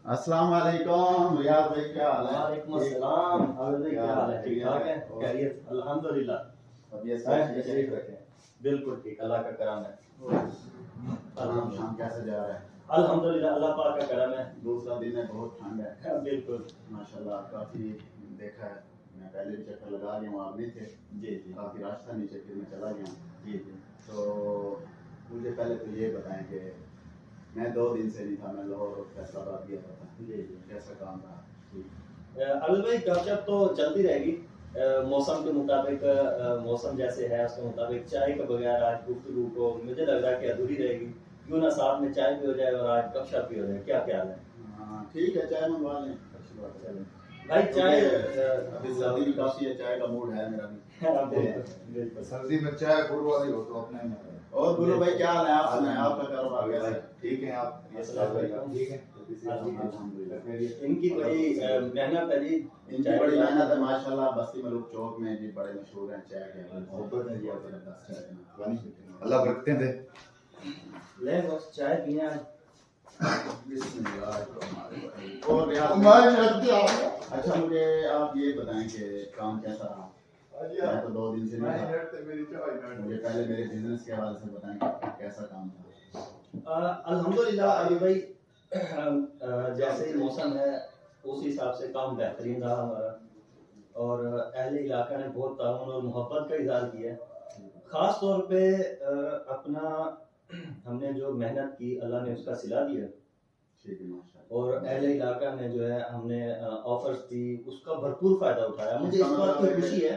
अस्सलाम वालेकुम रियाज भाई, क्या हाल है? वालेकुम अस्सलाम। आबिद भाई, क्या हाल है? ठीक ठाक है? खैरियत? अल्हम्दुलिल्लाह। तबीयत सब ठीक है? रखें। बिल्कुल ठीक, अल्लाह का करम है। आराम शाम कैसे जा रहा है? अल्हम्दुलिल्लाह, अल्लाह पाक का करम है। दूसरा दिन है, बहुत ठंड है। बिल्कुल। माशाल्लाह काफी देखा है, मैं पहले भी चक्कर लगा गया हूँ, आप नहीं थे। जी जी। काफी रास्ता नीचे, फिर मैं चला गया हूँ। जी जी। तो मुझे पहले तो ये बताएं कि मैं 2 दिन से नहीं था, मैं लाहौर और फैसलाबाद गया था। जी जी। कैसा काम रहा? आबिद भाई, गपशप तो चलती रहेगी। मौसम के मुताबिक, मौसम जैसे है उसके मुताबिक चाय के बगैर आज गुफ्तगू को मुझे लग रहा है कि अधूरी रहेगी। क्यों ना साथ में चाय भी हो जाए और आज गपशप भी हो जाए, क्या ख्याल है? हाँ ठीक है, चाय मंगवा लें, अच्छी बात है। भाई चाय अभी सर्दी भी काफी है, चाय का मूड है मेरा भी। हाँ, बिल्कुल। सर्दी में चाय गुड़ वाली हो तो अपने में। और गुरु भाई क्या हाल है? आप सुनाएं, आपका कारोबार कैसा है? ठीक है आप? ठीक है। अल्हम्दुलिल्लाह। इनकी बड़ी मेहनत है जी। इनकी बड़ी मेहनत है माशाल्लाह। बस्ती मलूक चौक में जी बड़े मशहूर हैं चाय के, मोहब्बत है जी, और जबरदस्त चाय। अल्लाह बरकतें दे। ले बस चाय पीने आज। और अच्छा मुझे आप ये बताएं कि काम कैसा रहा? मैं तो 2 दिन से नहीं था, मुझे पहले मेरे बिजनेस के हवाले से बताएं कि कैसा काम था। अल्हम्दुलिल्लाह अली भाई, जैसे ही मौसम है उस हिसाब से काम बेहतरीन रहा हमारा, और अहले इलाका ने बहुत ताउन और मोहब्बत का इज़हार किया है। ख़ास तौर पे अपना हमने जो मेहनत की अल्लाह ने उसका सिला दिया, ठीक है माशाल्लाह। और अहले इलाका ने जो है हमने ऑफर्स दी, उसका भरपूर फ़ायदा उठाया। मुझे इस बात की खुशी है।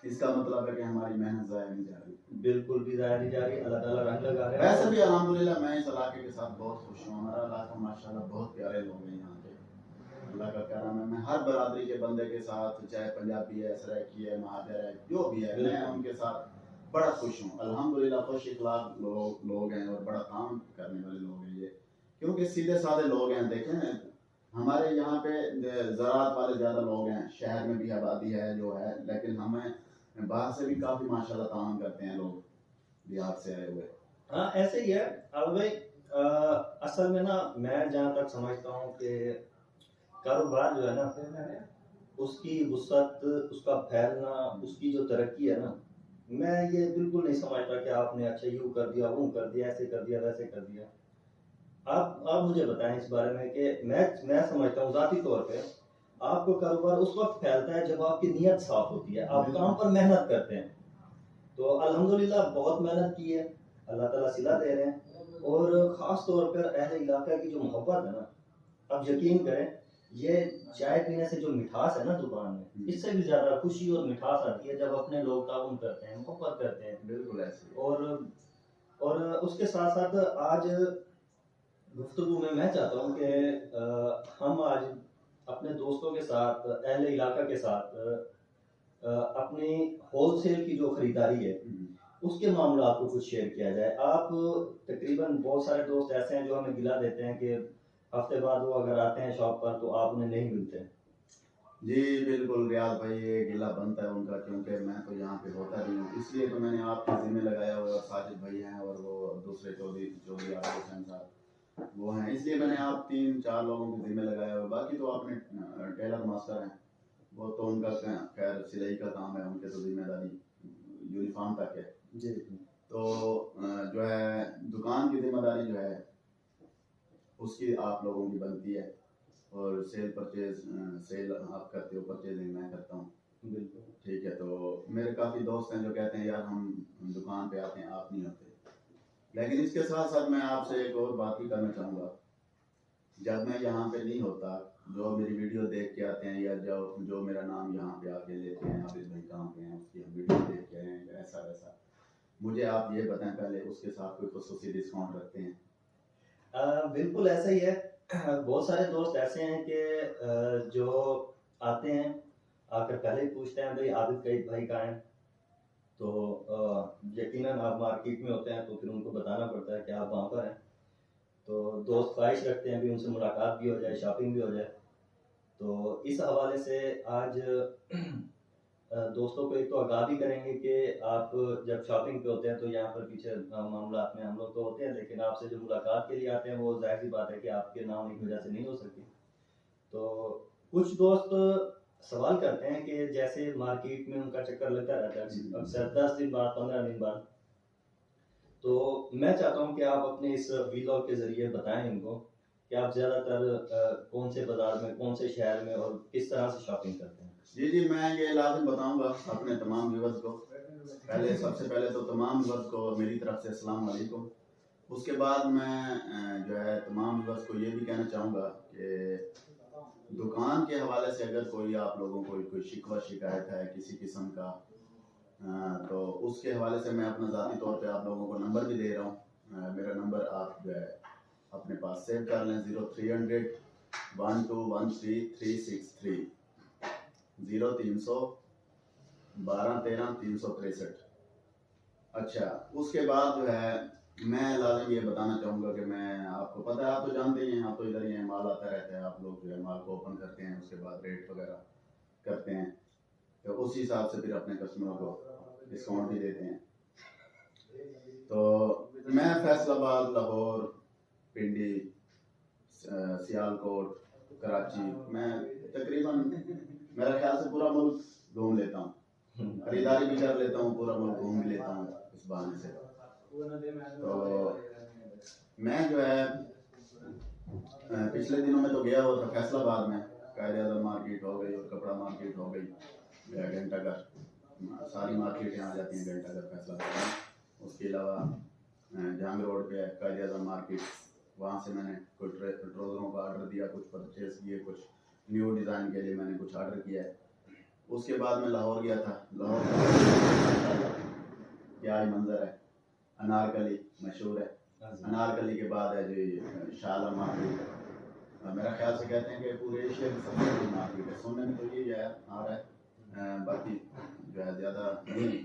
इसका मतलब है कि हमारी मेहनत ज़ाया नहीं जा रही। बिल्कुल भी ज़ाया नहीं जा रही, अल्लाह ताला रंग लगा रहा है। वैसे भी अल्हम्दुलिल्लाह मैं इस इलाके के साथ बहुत खुश हूँ। हमारा इलाका माशाल्लाह बहुत प्यारे लोग हैं यहाँ के, अल्लाह का करम है। मैं हर बरादरी के बंदे के साथ, चाहे पंजाबी है, सराइकी है, महाजर है, जो भी है, मैं उनके साथ बड़ा खुश हूँ अल्हम्दुलिल्लाह। खुश इखलाक लोग हैं और बड़ा काम करने वाले लोग हैं ये, क्योंकि सीधे साधे लोग हैं। देखें हमारे यहाँ पे ज़राअत वाले ज़्यादा लोग हैं, शहर में भी आबादी है जो है, लेकिन हमें बाहर से भी काफ़ी माशाल्लाह ताउन करते हैं लोग, बिहार से आए हुए। हाँ ऐसे ही है। अब भाई असल में ना, मैं जहाँ तक समझता हूँ कि कारोबार जो है ना, उसकी वुसअत, उसका फैलना, उसकी जो तरक्की है ना, मैं ये बिल्कुल नहीं समझता कि आपने अच्छा यूँ कर दिया, वो कर दिया, ऐसे कर दिया, वैसे कर दिया। आप मुझे बताएं इस बारे में कि मैं समझता हूँ ज़ाती तौर पे आपको कारोबार उस वक्त फैलता है जब आपकी नीयत साफ होती है, आप काम पर मेहनत करते हैं। तो अल्हम्दुलिल्लाह बहुत मेहनत की है, अल्लाह ताला सिला दे रहे हैं। और ख़ास तौर पर अहले इलाका की जो मोहब्बत है ना, अब यकीन करें, ये चाय पीने से जो मिठास है ना जुबान में, इससे भी ज़्यादा खुशी और मिठास आती है जब अपने लोग ताउन करते हैं, मोहब्बत करते हैं। बिल्कुल ऐसे। और उसके साथ साथ आज गुफ्तगू में मैं चाहता हूँ कि हम आज अपने दोस्तों के साथ, अहले इलाका के साथ अपनी होलसेल की जो खरीदारी है उसके मामला को कुछ शेयर किया जाए। आप तकरीबन बहुत सारे दोस्त ऐसे हैं जो हमें गिला देते हैं कि हफ्ते बाद वो अगर आते हैं शॉप पर तो आप उन्हें नहीं मिलते। जी बिल्कुल रियाज भाई, ये गिला बनता है उनका, क्योंकि मैं तो यहाँ पे होता नहीं हूँ, इसलिए तो मैंने आपके जिम्मे लगाया हुआ है। साजिद भाई हैं और वो दूसरे चौधरी आरिफ हुसैन साहब वो हैं, इसलिए मैंने आप 3-4 लोगों के जिम्मे लगाया हुआ है। बाकी तो आपने टेलर मास्टर हैं, वो तो उनका खैर सिलाई का काम है, उनके तो जिम्मेदारी यूनिफॉर्म तक है जी। तो जो है दुकान की जिम्मेदारी जो है उसकी आप लोगों की बनती है, और सेल आप करते हो, परचेजिंग मैं करता हूँ। बिल्कुल ठीक है। तो मेरे काफ़ी दोस्त हैं जो कहते हैं यार हम दुकान पे आते हैं, आप नहीं होते। लेकिन इसके साथ साथ मैं आपसे एक और बात भी करना चाहूँगा। जब मैं यहाँ पे नहीं होता, जो मेरी वीडियो देख के आते हैं या जो मेरा नाम यहाँ पे आके लेते हैं, आबिद भाई कहाँ पे हैं, उसकी हम वीडियो देख के आए हैं, ऐसा वैसा, मुझे आप ये बताएं पहले, उसके साथ कोई खुसूसी डिस्काउंट रखते हैं? बिल्कुल ऐसा ही है। बहुत सारे दोस्त ऐसे हैं कि जो आते हैं, आकर पहले ही पूछते हैं भाई आबिद भाई कहाँ हैं। तो यकीनन आप मार्केट में होते हैं तो फिर उनको बताना पड़ता है कि आप वहाँ पर हैं। तो दोस्त ख्वाहिश रखते हैं भी उनसे मुलाकात भी हो जाए, शॉपिंग भी हो जाए। तो इस हवाले से आज दोस्तों को एक तो आगाह भी करेंगे कि आप जब शॉपिंग पे होते हैं तो यहाँ पर पीछे मामलात में हम लोग तो होते हैं, लेकिन आपसे जो मुलाकात के लिए आते हैं वो जाहिर सी बात है कि आपके ना होने की वजह से नहीं हो सकती। तो कुछ दोस्त सवाल करते हैं कि जैसे मार्केट में उनका चक्कर लगता रहता है अक्सर 10 दिन बाद, 15 दिन बाद, तो मैं चाहता हूँ कि आप अपने इस वीलॉग के जरिए बताएं इनको कि आप ज्यादातर कौन से बाजार में, कौन से शहर में और किस तरह से शॉपिंग करते हैं। जी जी, मैं ये लाजिम बताऊंगा अपने तमाम व्यूअर्स को। सबसे पहले तो तमाम व्यूअर्स को मेरी तरफ से अस्सलाम वालेकुम। उसके बाद मैं जो है तमाम व्यूअर्स को ये भी कहना चाहूँगा कि दुकान के हवाले से अगर कोई आप लोगों को कोई शिकवा शिकायत है किसी किस्म का, तो उसके हवाले से मैं अपना ज़ाती तौर पे आप लोगों को नंबर भी दे रहा हूँ। मेरा नंबर आप जो है अपने पास सेव कर लें, 0300 1213 363, 0300 12 13 363। अच्छा, उसके बाद जो है मैं लाजिम ये बताना चाहूँगा कि मैं, आपको पता है, आप तो जानते ही हैं, आप तो इधर ही हैं, माल आता रहता है, आप लोग जो है माल को ओपन करते हैं, उसके बाद रेट वगैरह करते हैं, तो उस हिसाब से फिर अपने कस्टमरों को डिस्काउंट भी देते हैं। तो मैं फैसलाबाद, लाहौर, पिंडी, सियालकोट, कराची, मैं तकरीबन मेरा ख्याल से पूरा मुल्क घूम लेता हूँ, खरीदारी भी कर लेता हूँ, पूरा मुल्क घूम भी लेता हूँ इस बहाने से। तो मैं जो है पिछले दिनों में तो गया हुआ था फैसलाबाद में, कायदे-आज़म मार्केट हो गई और कपड़ा मार्केट हो गई, घंटाघर, सारी मार्केटें आ जाती हैं घंटाघर फैसलाबाद में। उसके अलावा जहांग रोड पे है कायदे-आज़म मार्केट, वहाँ से मैंने कुछ ट्राउज़रों का ऑर्डर दिया, कुछ परचेज किए, कुछ न्यू डिज़ाइन के लिए मैंने कुछ ऑर्डर किया है। उसके बाद मैं लाहौर गया था। लाहौर क्या ही मंजर है, अनारकली मशहूर है, अनारकली के बाद है जी शाला मार्केट। मेरा ख्याल से कहते हैं कि पूरे एशिया की सबसे बड़ी मार्केट है, सुनने में तो ये है आ रहा है, बाकी जो है ज़्यादा नहीं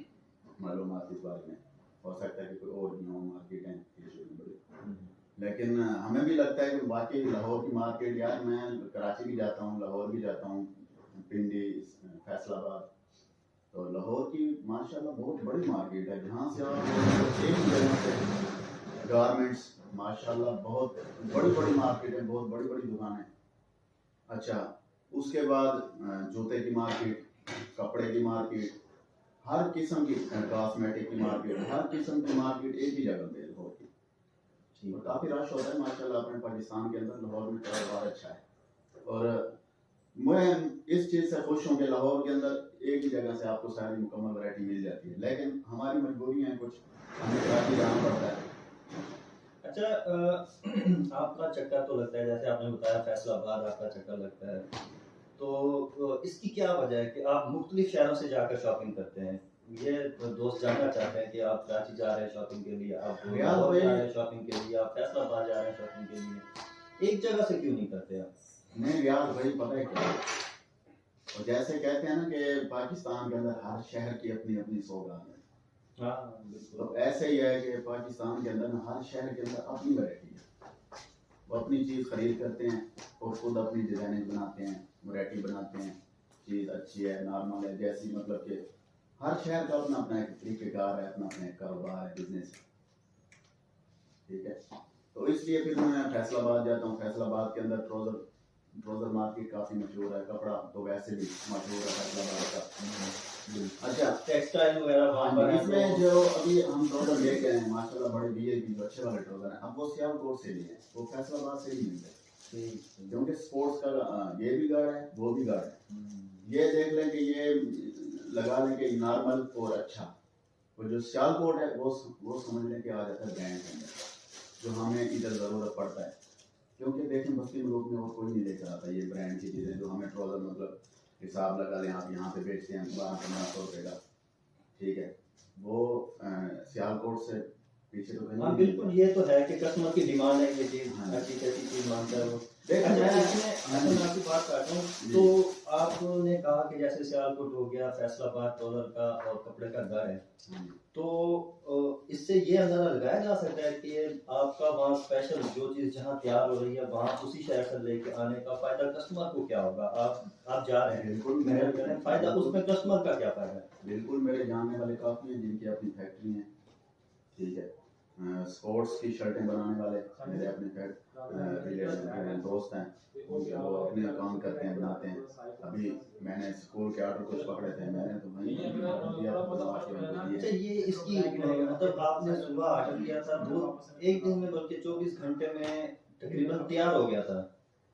मालूमात इस बारे में, हो सकता है कि कोई और भी हो मार्केट है एशिया में बड़ी, लेकिन हमें भी लगता है कि बाकी लाहौर की मार्केट, यार मैं कराची भी जाता हूँ, लाहौर भी जाता हूँ, पिंडी, फैसलाबाद, तो लाहौर की माशाल्लाह बहुत बड़ी मार्केट है, जहाँ से आप एक जगह से गारमेंट्स, माशाल्लाह बहुत बड़ी बड़ी मार्केट है, बहुत बड़ी बड़ी दुकानें। अच्छा, उसके बाद जूते की मार्केट, कपड़े की मार्केट, हर किस्म की कॉस्मेटिक की मार्केट, हर किस्म की मार्केट एक ही जगह पे लाहौर की। काफ़ी रश होता है माशाल्लाह अपने पाकिस्तान के अंदर, लाहौर में कारोबार अच्छा है, और मैं इस चीज़ से खुश हूँ कि लाहौर के अंदर एक ही जगह से आपको सारी मुकम्मल वैरायटी मिल जाती है, लेकिन हमारी मजबूरी है, कुछ हमें कराची जाना पड़ता है। अच्छा, आपका चक्कर तो लगता है, जैसे आपने बताया फैसलाबाद आपका चक्कर लगता है, तो इसकी क्या वजह है कि आप मुख्तलिफ शहरों से जाकर शॉपिंग करते हैं? ये दोस्त जानना चाहते हैं कि आप कराची जा रहे हैं शॉपिंग के लिए, आप लाहौर जा रहे हैं शॉपिंग के लिए, आप फैसलाबाद जा रहे हैं शॉपिंग के लिए, एक जगह से क्यों नहीं करते आप? नहीं यार भाई, पता है क्या, और जैसे कहते हैं ना कि पाकिस्तान के अंदर हर शहर की अपनी अपनी सौगात है, हाँ बिल्कुल, तो ऐसे ही है कि पाकिस्तान के अंदर ना हर शहर के अंदर अपनी वैरायटी है, वो अपनी चीज़ खरीद करते हैं और खुद अपनी डिज़ाइनिंग बनाते हैं, वैरायटी बनाते हैं, चीज़ अच्छी है, नॉर्मल है, जैसी, मतलब कि हर शहर का अपना अपना एक तरीक़ेकार है, अपना अपना एक कारोबार है, बिजनेस है, ठीक है। तो इसलिए फिर मैं फैसलाबाद जाता हूँ। फैसलाबाद के अंदर ट्राउज़र मार्केट काफ़ी मशहूर है, कपड़ा तो वैसे भी मशहूर है फैसलाबाद का। अच्छा, टेक्सटाइल वगैरह वहाँ पर है, इसमें जो अभी हम ट्राउज़र लेके आए हैं माशाल्लाह, बड़े VIP जो अच्छे वाले ट्राउज़र हैं, अब वो सियालकोट से लिए हैं, वो फैसलाबाद से ही मिलते हैं, क्योंकि स्पोर्ट्स का ये भी गाढ़ा है, वो भी गाढ़ा है। ये देख लें कि ये लगा लें कि नॉर्मल और अच्छा, वो जो सियालकोट है वो समझ लें कि आ जाता है ब्रांड के अंदर, जो हमें इधर ज़रूरत पड़ता है, क्योंकि देखें बस्ती लोग में और कोई नहीं लेकर आता ये ब्रांड की चीज़ें, जो हमें ट्राउज़र मतलब हिसाब लगा लें, आप यहाँ पे बेचते हैं 12-15 सौ रुपये का, ठीक है, वो सियालकोट से पीछे तो कहीं हाँ नहीं बिल्कुल, ये तो है कि कस्टमर की डिमांड है ये चीज, हाँ। अच्छी कैसी चीज मांगता है वो। देख अच्छा, मैं इसमें मैं आपकी बात काटूं तो आपने कहा कि जैसे सियालकोट हो गया, फैसलाबाद ट्रोजर का और कपड़े का घर है, तो इससे ये अंदाजा लगाया जा सकता है कि आपका वहाँ स्पेशल जो चीज़ जहाँ तैयार हो रही है वहाँ उसी शहर से लेके आने का फायदा कस्टमर को क्या होगा? आप जा रहे हैं, बिल्कुल मेहनत कर रहे हैं, फायदा बिल्कुल- उसमें कस्टमर का क्या फायदा है? बिल्कुल मेरे जानने वाले काफ़ी हैं जिनकी अपनी फैक्ट्री है, ठीक है। स्पोर्ट्स की शर्टें बनाने वाले मेरे अपने रिलेशन दोस्त हैं, वो अपने काम करते हैं, बनाते हैं। अभी मैंने स्कूल के ऑर्डर कुछ पकड़े थे, मैंने तो वहीं दिया था, बनवा के उनको दिए। अच्छा, ये इसकी मतलब आपने सुबह ऑर्डर किया था, एक दिन में बल्कि 24 घंटे में तकरीबन तैयार हो गया था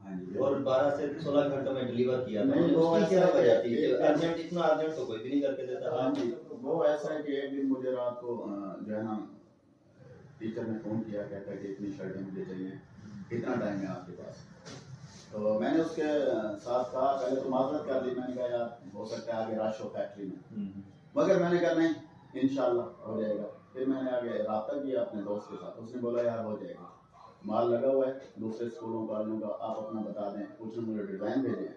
हाँ जी, और 12 से 16 घंटों में डिलीवर किया था। नहीं, वो उसकी क्या ऐसा वजह है थी कि कि अर्जेंट, इतना अर्जेंट तो कोई भी नहीं करके देता। हाँ जी, वो ऐसा है कि एक दिन मुझे रात को जो है ना टीचर ने फ़ोन किया, कहता है कि इतनी शर्टें मुझे चाहिए, कितना टाइम है आपके पास? तो मैंने उसके साथ कहा, पहले तो माजरत कर ली, मैंने कहा यार हो सकता है आगे रश हो फैक्ट्री में, मगर मैंने कहा नहीं इंशाल्लाह हो जाएगा। फिर मैंने आगे रब्ता किया अपने दोस्त के साथ, उसने बोला यार हो जाएगा, माल लगा हुआ है दूसरे स्कूलों कॉलेजों का, आप अपना बता दें। उसने मुझे डिज़ाइन भेजे,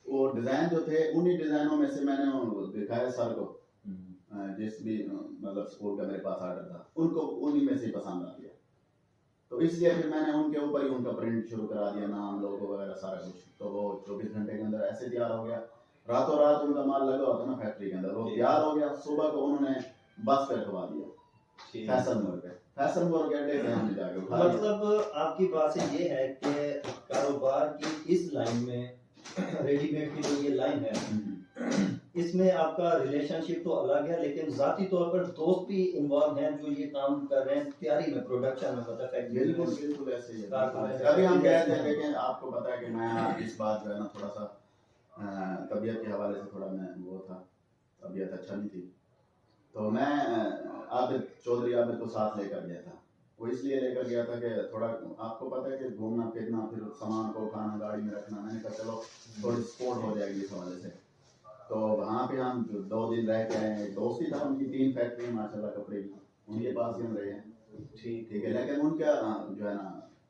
वो डिज़ाइन जो थे उन्हीं डिज़ाइनों में से मैंने दिखाया सर को, जिस भी मतलब स्कूल का मेरे पास आर्डर था उनको उन्हीं में से पसंद आ गया। तो इसलिए फिर मैंने उनके ऊपर ही उनका प्रिंट शुरू करा दिया, नाम लोगो वगैरह सारा कुछ। तो वो 24 घंटे के अंदर ऐसे तैयार हो गया, रातों रात उनका माल लगा हुआ था ना फैक्ट्री के अंदर, वो तैयार हो गया। सुबह को उन्होंने बस पे रखवा दिया फैशन मोड़ पे, फैशन मोड़ के अड्डे पे हमने जाके उठा लिया। मतलब आपकी बात से ये है कि कारोबार की इस लाइन में रेडीमेड की जो ये लाइन है इसमें आपका रिलेशनशिप तो अलग है, लेकिन जाती तौर पर दोस्त भी इन्वॉल्व हैं जो ये काम कर रहे हैं तैयारी में, प्रोडक्शन में, मतलब फैक्ट्री में। बिल्कुल बिल्कुल ऐसे ही है। कारखाने में। अभी हम गए थे, लेकिन आपको पता है कि मैं इस बात जो है ना थोड़ा सा तबीयत के हवाले से थोड़ा मैं वो था, तबीयत अच्छा नहीं थी, तो मैं आबिद चौधरी आबिद को साथ लेकर गया था। वो इसलिए लेकर गया था कि थोड़ा आपको पता है कि घूमना फिरना, फिर सामान को उठाना गाड़ी में रखना, मैंने कहा चलो थोड़ी स्पोर्ट हो जाएगी इस हवाले से। तो वहाँ पे हम 2 दिन रह के आए। दोस्त ही था, उनकी 3 फैक्ट्री माशाल्लाह कपड़े की, उनके पास ही हम रहे हैं। ठीक है, लेकिन उनका जो है ना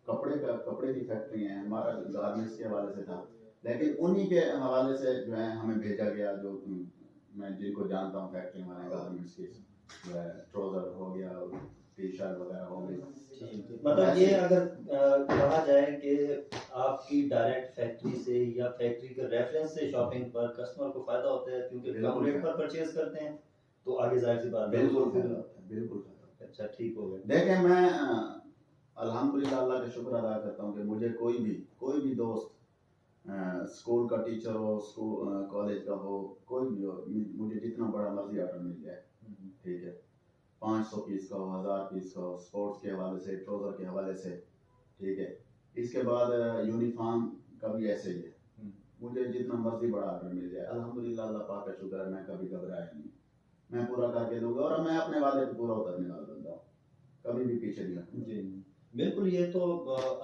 कपड़े की फैक्ट्री है, हमारा गारमेंट्स के हवाले से था, लेकिन उन्हीं के हवाले से जो है हमें भेजा गया, जो मैं जिनको जानता हूँ फैक्ट्री वाले गारमेंट्स की, जो है ट्राउजर हो गया, टी शर्ट वगैरह हो गई। मतलब ये अगर कहा जाए कि आपकी डायरेक्ट फैक्ट्री से या फैक्ट्री के रेफरेंस से शॉपिंग पर कस्टमर को फायदा होता है, क्योंकि कम रेट पर परचेज करते हैं, तो आगे जाहिर सी बात है बिल्कुल फायदा होता है, बिल्कुल। अच्छा, ठीक हो गया। देखें, मैं अल्हम्दुलिल्लाह अल्लाह का शुक्र अदा करता हूँ कि मुझे कोई भी दोस्त स्कूल का टीचर हो, स्कूल कॉलेज का हो, कोई भी हो, मुझे जितना बड़ा मर्जी ऑर्डर मिल जाए, ठीक है, 500 पीस का हो, 1000 पीस का हो, स्पोर्ट्स के हवाले से, ट्राउजर के हवाले से, ठीक है। इसके बाद यूनिफॉर्म का भी ऐसे ही है, मुझे जितना मर्जी बड़ा ऑर्डर मिल जाए, अल्हम्दुलिल्लाह अल्लाह पाक का शुक्र है, मैं कभी घबराया नहीं, मैं पूरा करके दूंगा और मैं अपने वादे पे पूरा उतरने वाला बंदा हूँ, कभी भी पीछे नहीं हटूंगा। जी बिल्कुल, ये तो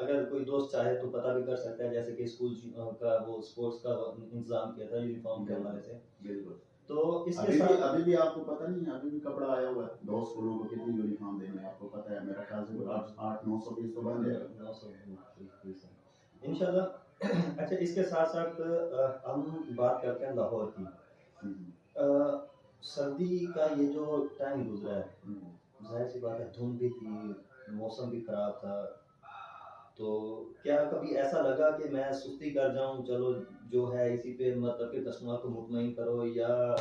अगर कोई दोस्त चाहे तो पता भी कर सकता है, जैसे कि स्कूल का वो स्पोर्ट्स का इंतजाम किया था यूनिफॉर्म के हवाले से। बिल्कुल। तो इसके साथ अभी भी आपको पता नहीं है, अभी भी कपड़ा आया हुआ है, 2 स्कूलों को कितनी यूनिफॉर्म देंगे आपको पता है, मेरा ख्याल से 800-900 पीस तो बन जाएगा 900 इंशाल्लाह। अच्छा, इसके साथ साथ हम बात करते हैं लाहौर की। सर्दी का ये जो टाइम गुजरा है, जाहिर सी बात है धुंध भी थी, मौसम भी खराब था, तो क्या कभी ऐसा लगा कि मैं सुस्ती कर जाऊं, चलो जो है इसी पे मतलब कि कस्टमर को मुतमईन करो, या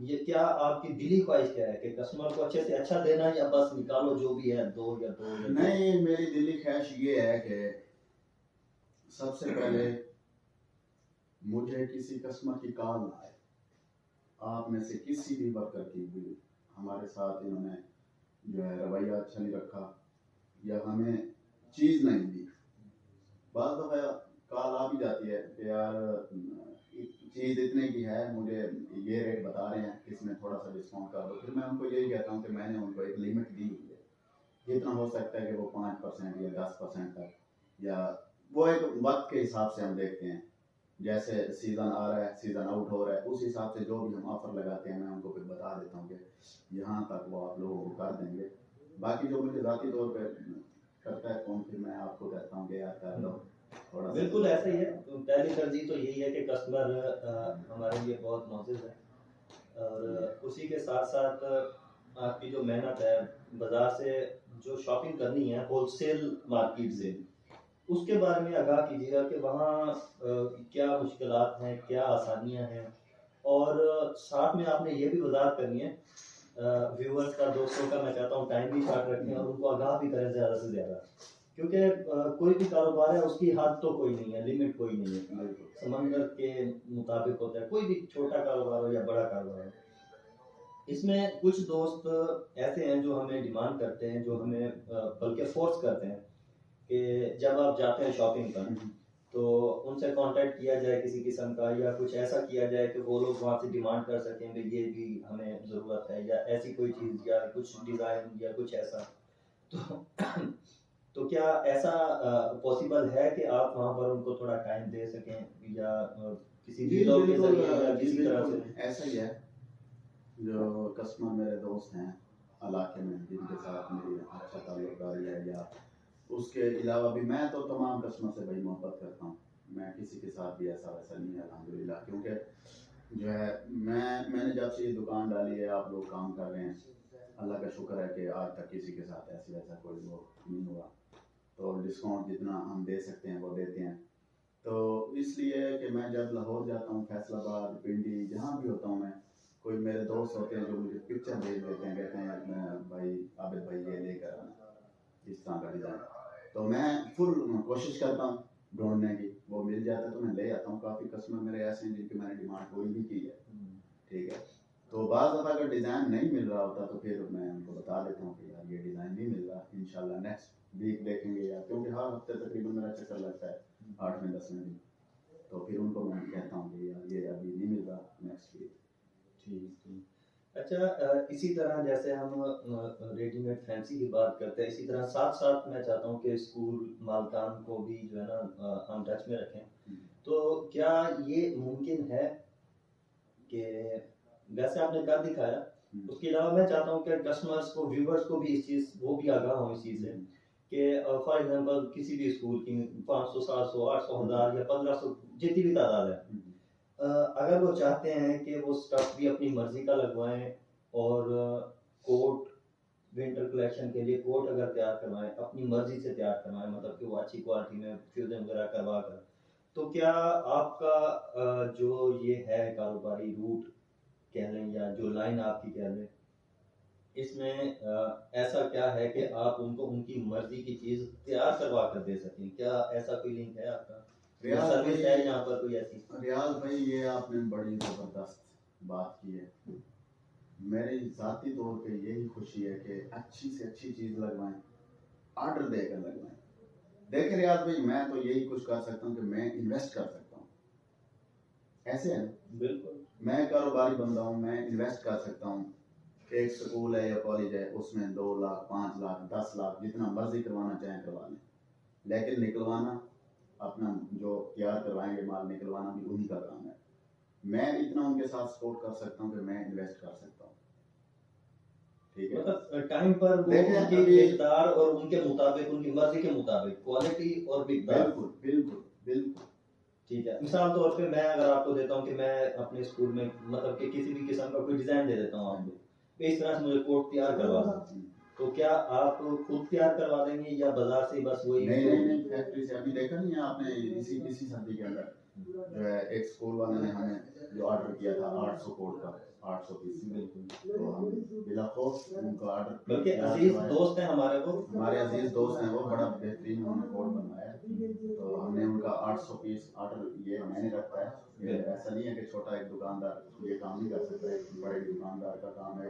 ये क्या आपकी दिली ख्वाहिश क्या है कि कस्टमर को अच्छे से अच्छा देना, या बस निकालो जो भी है दो या दो? नहीं, मेरी दिली ख्वाहिश ये है कि सबसे पहले मुझे किसी कस्टमर की कॉल ना आए, आप में से किसी भी वर्कर की भी हमारे साथ इन्होंने जो है रवैया अच्छा नहीं रखा या हमें चीज़ नहीं दी। बात दफ़ा कॉल आ भी जाती है कि यार चीज़ इतने की है, मुझे ये रेट बता रहे हैं, इसमें थोड़ा सा डिस्काउंट कर दो। फिर मैं उनको यही कहता हूँ कि मैंने उनको एक लिमिट दी हुई है, जितना हो सकता है कि वो 5% या 10% तक, या वो एक वक्त के हिसाब से हम देखते हैं, जैसे सीज़न आ रहा है, सीज़न आउट हो रहा है, उस हिसाब से जो भी हम ऑफ़र लगाते हैं मैं उनको फिर बता देता हूँ कि यहाँ तक वो आप लोगों को कर देंगे, बाकी जो मुझे ज़ाती तौर पे करता है फ़ोन, फिर मैं आपको कहता हूँ कि यार कर लो थोड़ा सा। बिल्कुल ऐसा ही है। तो पहली तरजीह तो यही है कि कस्टमर हमारे लिए बहुत मोअज़्ज़ज़ है, और उसी के साथ साथ आपकी जो मेहनत है बाज़ार से जो शॉपिंग करनी है होलसेल मार्केट से, उसके बारे में आगाह कीजिएगा कि वहाँ क्या मुश्किलात हैं, क्या आसानियाँ हैं, और साथ में आपने ये भी वजाहत करनी है व्यूअर्स का, दोस्तों का, मैं चाहता हूँ टाइम भी शार्ट रखें और उनको आगाह भी करें ज़्यादा से ज़्यादा, क्योंकि कोई भी कारोबार है उसकी हद तो कोई नहीं है, लिमिट कोई नहीं है, समंदर के मुताबिक होता है, कोई भी छोटा कारोबार हो या बड़ा कारोबार हो। इसमें कुछ दोस्त ऐसे हैं जो हमें डिमांड करते हैं, जो हमें बल्कि फोर्स करते हैं कि जब आप जाते हैं शॉपिंग पर तो उनसे कांटेक्ट किया जाए किसी किस्म का, या कुछ ऐसा किया जाए कि वो लोग वहाँ से डिमांड कर सकें कि ये भी हमें ज़रूरत है, या ऐसी कोई चीज़ या कुछ डिज़ाइन या कुछ ऐसा। तो तो क्या ऐसा पॉसिबल है कि आप वहाँ पर उनको थोड़ा टाइम दे सकें, या किसी जी वीडियो के बिल्कुल, जरिए या जी किसी तरह से? बिल्कुल ऐसा ही है। जो कस्टमर मेरे दोस्त हैं इलाके में, जिनके साथ मेरी अच्छा ताल्लुकदारी है, या उसके अलावा भी मैं तो तमाम कस्टमर से बड़ी मोहब्बत करता हूँ। मैं किसी के साथ भी ऐसा वैसा नहीं है अल्हम्दुलिल्लाह, क्योंकि जो है मैंने जब से ये दुकान डाली है, आप लोग काम कर रहे हैं, अल्लाह का शुक्र है कि आज तक किसी के साथ ऐसी वैसा कोई वो नहीं हुआ। तो डिस्काउंट जितना हम दे सकते हैं वो देते हैं। तो इसलिए कि मैं जब लाहौर जाता हूँ, फैसलाबाद, पिंडी, जहाँ भी होता हूँ मैं, कोई मेरे दोस्त होते हैं जो मुझे पिक्चर भेज देते हैं, कहते हैं मैं भाई आबिद भाई ये लेकर आना, इस तरह का डिज़ाइन। तो मैं फुल कोशिश करता हूँ ढूंढने की, वो मिल जाता है तो मैं ले आता हूँ। काफ़ी कस्टमर मेरे ऐसे हैं जिनकी मैंने डिमांड पूरी भी की है, ठीक है। तो बाज़ दफ़ा अगर डिज़ाइन नहीं मिल रहा होता तो फिर मैं उनको बता देता हूँ कि यार ये डिज़ाइन नहीं मिल रहा, इंशाल्लाह नेक्स्ट वीक देखेंगे, या क्योंकि हर हफ्ते तकरीबन मेरा चक्कर लगता है 8वें 10वें दिन, तो फिर उनको मैं कहता हूँ कि यार ये अभी नहीं मिल रहा, नेक्स्ट वीक। ठीक। अच्छा, इसी तरह जैसे हम रेडीमेड फैंसी की बात करते हैं, इसी तरह साथ साथ मैं चाहता हूँ कि स्कूल मालकान को भी जो है ना हम टच में रखें। तो क्या ये मुमकिन है कि वैसे आपने कर दिखाया, उसके अलावा मैं चाहता हूँ कि कस्टमर्स को, व्यूवर्स को भी इस चीज़, वो भी आगाह हो इस चीज़ से कि फॉर एग्जांपल किसी भी स्कूल की 500 700 800 1000 या 1500 जितनी भी तादाद है, अगर वो चाहते हैं कि वो स्टफ भी अपनी मर्जी का लगवाएं, और कोट विंटर कलेक्शन के लिए कोट अगर तैयार करवाएं अपनी मर्जी से तैयार करवाएं, मतलब कि वो अच्छी क्वालिटी में फ्यूजन वगैरह करवा कर, तो क्या आपका जो ये है कारोबारी रूट कह लें या जो लाइन आपकी कह लें, इसमें ऐसा क्या है कि आप उनको उनकी मर्जी की चीज़ तैयार करवा कर दे सकें? क्या ऐसा कोई लिंक है आपका, सर्विस है यहाँ पर कोई ऐसी? रियाज भाई ये आपने बड़ी ज़बरदस्त बात की है। मेरी ज़ाती तौर पे यही खुशी है कि अच्छी से अच्छी चीज़ लगवाएं, ऑर्डर देकर लगवाएं। देखिए रियाज भाई, मैं तो यही कुछ कर सकता हूँ कि मैं इन्वेस्ट कर सकता हूँ, ऐसे है। बिल्कुल, मैं कारोबारी बंदा हूँ, मैं इन्वेस्ट कर सकता हूँ। एक स्कूल है या कॉलेज है, उसमें 2 लाख 5 लाख 10 लाख जितना मर्जी करवाना चाहें करवा लें, लेकिन निकलवाना अपना जो तैयार करवाएंगे माल, निकलवाना भी उन्हीं का काम है। मैं इतना उनके साथ सपोर्ट कर सकता हूँ कि मैं इन्वेस्ट कर सकता हूँ, ठीक है। मतलब टाइम पर वो देखिए, उनकी अभी- मिकदार और उनके मुताबिक, उनकी मर्जी के मुताबिक क्वालिटी और मिकदार। बिल्कुल बिल्कुल बिल्कुल। ठीक है, मिसाल तौर पे मैं अगर आपको देता हूँ कि मैं अपने स्कूल में मतलब कि किसी भी किस्म का कोई डिजाइन दे देता हूँ आपको, इस तरह से मुझे कोट तैयार करवा दो, तो क्या आप खुद तैयार करवा देंगे या बाजार से बस वही? नहीं, फैक्ट्री से। अभी देखा नहीं है आपने, इसी सर्दी के अंदर जो है एक स्कूल वाले ने हमें जो ऑर्डर किया था 800 कोट का, 800 पीस, तो हम बिला खौफ उनको ऑर्डर, बल्कि अजीज दोस्त हैं हमारे, वो हमारे अजीज दोस्त हैं, वो बड़ा बेहतरीन उन्होंने कोट बनवाया, तो हमने उनका 800 पीस ऑर्डर ये मैंने रखा है। ये ऐसा नहीं है कि छोटा एक दुकानदार ये काम नहीं कर सकता है, बड़े दुकानदार का काम है,